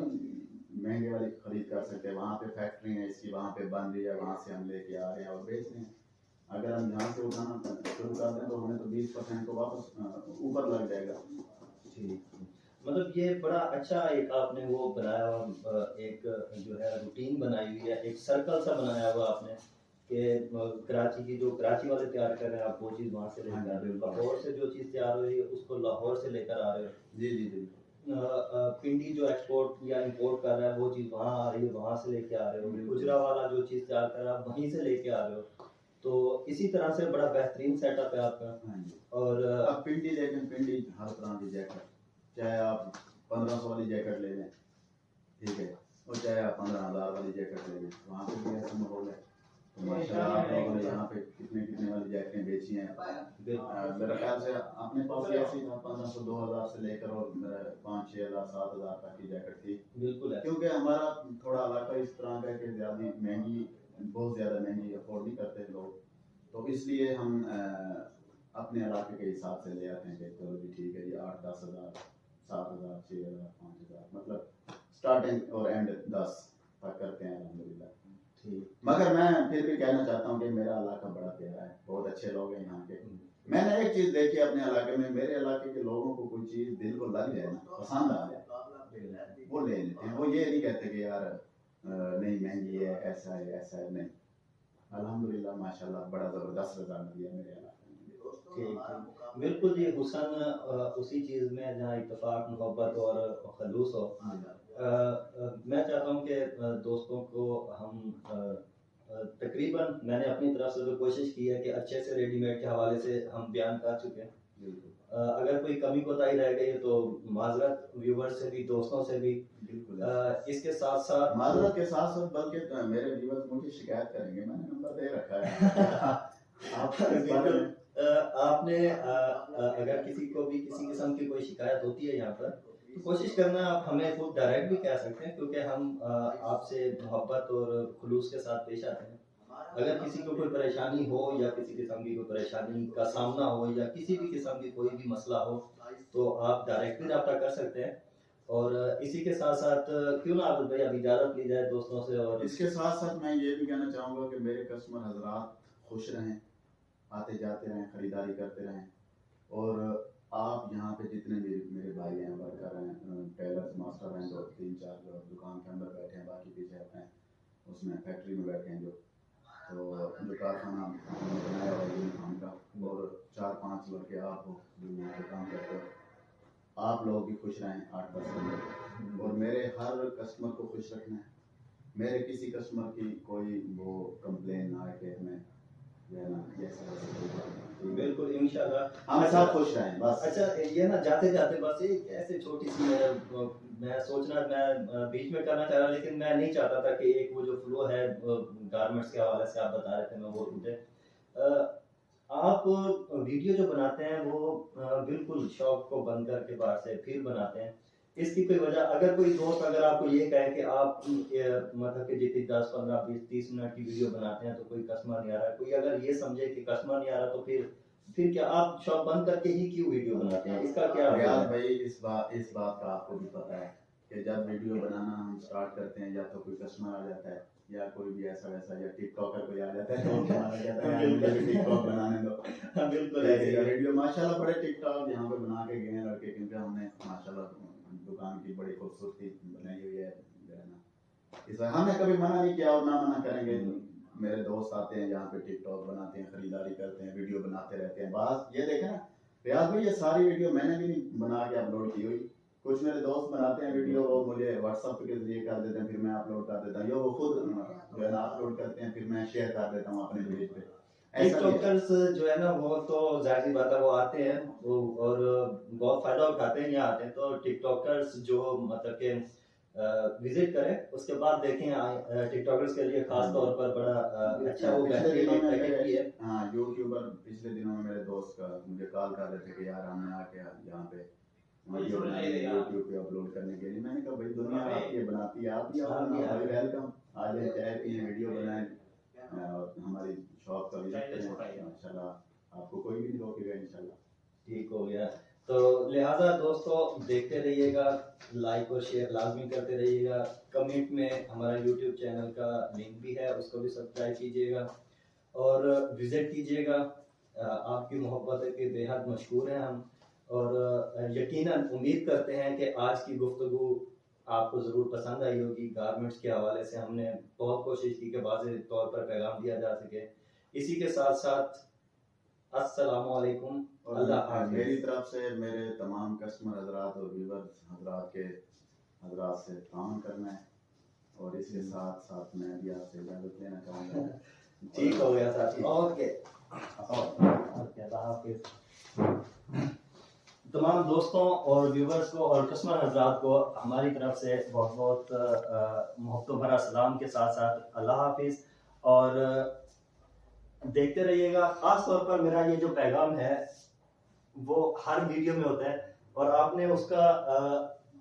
महंगे वाली खरीद कर सकते हैं, वहाँ पे फैक्ट्री है इसकी, वहाँ पे बन रही है, वहाँ से हम लेके आ रहे हैं और बेच रहे हैं। अगर हम यहाँ से उठाना शुरू कर दें तो हमें तो 20% को वापस ऊपर लग जाएगा। ठीक, मतलब ये बड़ा अच्छा एक आपने वो बनाया हुआ, एक जो है रूटीन बनाई हुई है, एक सर्कल सा बनाया हुआ आपने कि कराची की जो कराची वाले तैयार कर रहे हैं आप वो चीज़ वहाँ से लेकर आ रहे हो, लाहौर से जो चीज़ तैयार हो रही है उसको लाहौर से लेकर आ रहे हो, जी जी जी। पिंडी जो एक्सपोर्ट या इंपोर्ट कर रहा है वो चीज़ वहाँ आ रही है, वहाँ से लेके आ रहे हो, गुजरा वाला जो चीज़ तैयार कर रहा है वहीं से लेके आ रहे हो। तो इसी तरह से बड़ा बेहतरीन सेटअप है आपका। हाँ जी। और अब पिंडी लेकिन पिंडी हर तरह की जैकेट, चाहे आप 1500 वाली जैकेट ले लें, ठीक है, और चाहे आप 15,000 वाली जैकेट ले लें, वहाँ पे भी ऐसा माहौल है। तो माशाल्लाह आप लोगों ने यहाँ पे कितने कितने वाली जैकेटें बेची हैं। मेरे ख्याल से अपने पास भी ऐसी 1500 2000 से लेकर और 5 6000 7000 तक की जैकेट थी। बिल्कुल है, क्योंकि हमारा थोड़ा इलाका इस तरह का कि ज़्यादा महंगी, बहुत ज़्यादा महंगी अफोर्ड नहीं करते लोग, तो इसलिए हम अपने इलाके के हिसाब से ले आते हैं कि चलो जी ठीक है जी 8-10 हज़ार 7,000 6,000 5,000, मतलब स्टार्टिंग और एंड 10 तक करते हैं अल्हम्दुलिल्लाह। ठीक। मगर मैं फिर भी कहना चाहता हूँ कि मेरा इलाका बड़ा प्यारा है, बहुत अच्छे लोग हैं यहाँ के। मैंने एक चीज़ देखी अपने इलाके में, मेरे इलाके के लोगों को कोई चीज़ दिल को लग जाए ना, पसंद आ जाए, वो ले लेते हैं। वो ये नहीं कहते कि यार नहीं महंगी है, ऐसा है, नहीं। अल्हम्दुलिल्लाह माशाल्लाह बड़ा ज़बरदस्त रिज़ल्ट दिया मेरे इलाके में। ठीक, बिल्कुल जी। हुसन उसी चीज़ में जहाँ इत्तेफाक, मोहब्बत और खलूस हो। मैं चाहता हूँ कि दोस्तों को हम तकरीबन मैंने अपनी तरफ से तो कोशिश की है कि अच्छे से रेडीमेड के हवाले से हम बयान कर चुके हैं। अगर कोई कमी कोताही रह गई है तो माजरत व्यूवर्स से भी, दोस्तों से भी। बिल्कुल इसके साथ साथ माजरत के साथ साथ बल्कि मेरे व्यूवर्स मुझे शिकायत करेंगे, मैंने नंबर दे रखा है आप आपने अगर किसी को भी किसी किस्म की कोई शिकायत होती है यहाँ पर तो कोशिश करना आप हमें खुद डायरेक्ट भी कह सकते हैं, क्योंकि हम आपसे मोहब्बत और खुलूस के साथ पेश आते हैं। अगर किसी को कोई परेशानी हो या किसी किस्म की कोई परेशानी का सामना हो या किसी भी किस्म की कोई भी मसला हो तो आप डायरेक्टली रब्ता कर सकते हैं। और इसी के साथ साथ क्यों ना आबिद भाई अभी इजाज़त ली जाए दोस्तों से। और इसके साथ साथ मैं ये भी कहना चाहूँगा कि मेरे कस्टमर हजरात खुश रहें, आते जाते रहें, ख़रीदारी करते रहें। और आप यहाँ पे जितने भी मेरे भाई हैं, वर्कर हैं, टेलर्स मास्टर हैं, जो 3-4 जो दुकान के अंदर बैठे हैं, बाकी पीछे अपने उसमें फैक्ट्री में बैठे हैं, जो कारखाना बनाया हुआ है यूनिफॉर्म का, और 4-5 लड़के आप हो जो यहाँ पे काम करते हो, आप लोग भी खुश रहें, 8-10 लोग। और मेरे हर कस्टमर को खुश रखना है। मेरे किसी कस्टमर की कोई वो कंप्लेन ना आए कि हमें बिल्कुल इंशाल्लाह हम सब खुश रहें बस। अच्छा ये ना जाते जाते बस एक ऐसे छोटी सी मैं बीच में करना चाह रहा, लेकिन मैं नहीं चाहता था कि एक वो जो फ्लो है गारमेंट्स के हवाले से आप बता रहे थे मैं वो टूटे। आप वीडियो जो बनाते हैं वो बिल्कुल शौक को बंद करके बाहर से फिर बनाते हैं, इसकी कोई वजह? अगर कोई दोस्त अगर आपको ये कहे कि आप मतलब कि जितनी 10, 15, 20, 30 मिनट की वीडियो बनाते हैं तो कोई कस्टमर नहीं आ रहा, कोई अगर ये समझे कि कस्टमर नहीं आ रहा तो फिर क्या आप शॉप बंद करके ही क्यों वीडियो बनाते हैं? इसका क्या यार भाई इस बात का आपको भी पता है कि जब वीडियो बनाना हम स्टार्ट करते हैं या तो कोई कस्टमर आ जाता है या कोई भी ऐसा वैसा या टिकटॉकर कोई आ जाता है तो हमारा कहता है मुझे भी टिकटॉक बनाने दो। बिल्कुल ऐसे ही वीडियो माशाल्लाह बड़े टिकटॉक यहाँ पे बना के गए हैं लड़के, क्योंकि हमने माशाल्लाह दुकान की बड़ी खूबसूरती बनाई हुई है जो है ना। इस हमने कभी मना नहीं किया और ना मना करेंगे। मेरे दोस्त आते हैं यहाँ पे टिकटॉक बनाते हैं, खरीदारी करते हैं, वीडियो बनाते रहते हैं। बस ये देखें ना रियाज भाई, ये सारी वीडियो मैंने भी नहीं बना के अपलोड की हुई, कुछ मेरे दोस्त बनाते हैं वीडियो, वो मुझे व्हाट्सएप के जरिए कर देते हैं, फिर मैं अपलोड कर देता हूँ, यो वो खुद जो है ना अपलोड करते हैं, फिर मैं शेयर कर देता हूँ अपने पेज पे। टिकटॉकर्स जो है ना वो तो जाहिर सी बात है वो आते हैं वो और बहुत फायदा उठाते हैं, यहाँ आते हैं तो टिकटॉकर्स जो मतलब के विजिट करें उसके बाद देखें टिकटॉकर्स के लिए खास तौर पर बड़ा अच्छा वो बेहतरीन एक पैकेज भी है। हाँ यूट्यूबर पिछले दिनों में मेरे 2 दोस्त का मुझे कॉल कर रहे थे कि यार हमने आके यहाँ पे वीडियो बनाई यूट्यूब पे अपलोड करने के लिए। मैंने कहा भाई दुनिया आपकी ये बनाती है, आप भी आओ भाई, वेलकम, आ जाए, चाय पिए, वीडियो बनाएं और हमारी शॉप का विजिट करें, इंशाल्लाह आपको कोई भी नहीं रोकेगा इंशाल्लाह। ठीक हो गया। तो लिहाजा दोस्तों देखते रहिएगा, लाइक और शेयर लाजमी करते रहिएगा। कमेंट में हमारा यूट्यूब चैनल का लिंक भी है, उसको भी सब्सक्राइब कीजिएगा और विज़िट कीजिएगा। आपकी मोहब्बत के बेहद मशहूर हैं हम, और यकीनन उम्मीद करते हैं कि आज की गुफ्तगू आपको ज़रूर पसंद आई होगी। गारमेंट्स के हवाले से हमने बहुत कोशिश की कि वाज़ेह तौर पर पैगाम दिया जा सके। इसी के साथ साथ अस्सलामु अलैकुम, अल्लाह हाफ़िज़। मेरी तरफ से मेरे तमाम कस्टमर हजरात और व्यूवर्स हजरात से ताउन करना है, और इसके साथ साथ मैं भी आपसे इजाज़त लेना चाहूँगा। ठीक हो गया साथी, ओके, अल्लाह हाफ़िज़। तमाम दोस्तों और व्यूवर्स को और कस्टमर हजरात को हमारी तरफ से बहुत बहुत मोहब्बत भरा सलाम के साथ साथ अल्लाह हाफ़िज़। और देखते रहिएगा। खास तौर पर मेरा ये जो पैगाम है वो हर वीडियो में होता है, और आपने उसका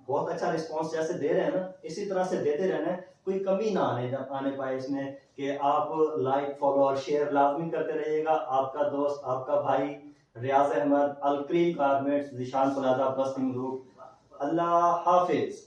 बहुत अच्छा रिस्पांस जैसे दे रहे हैं ना, इसी तरह से देते रहना है। कोई कमी ना आने पाए इसमें कि आप लाइक, फॉलो और शेयर लाजमी करते रहिएगा। आपका दोस्त, आपका भाई Riyaz Ahmed, Al Cream Garments, Zeeshan Plaza, बस्तिंग ग्रुप। अल्लाह हाफिज।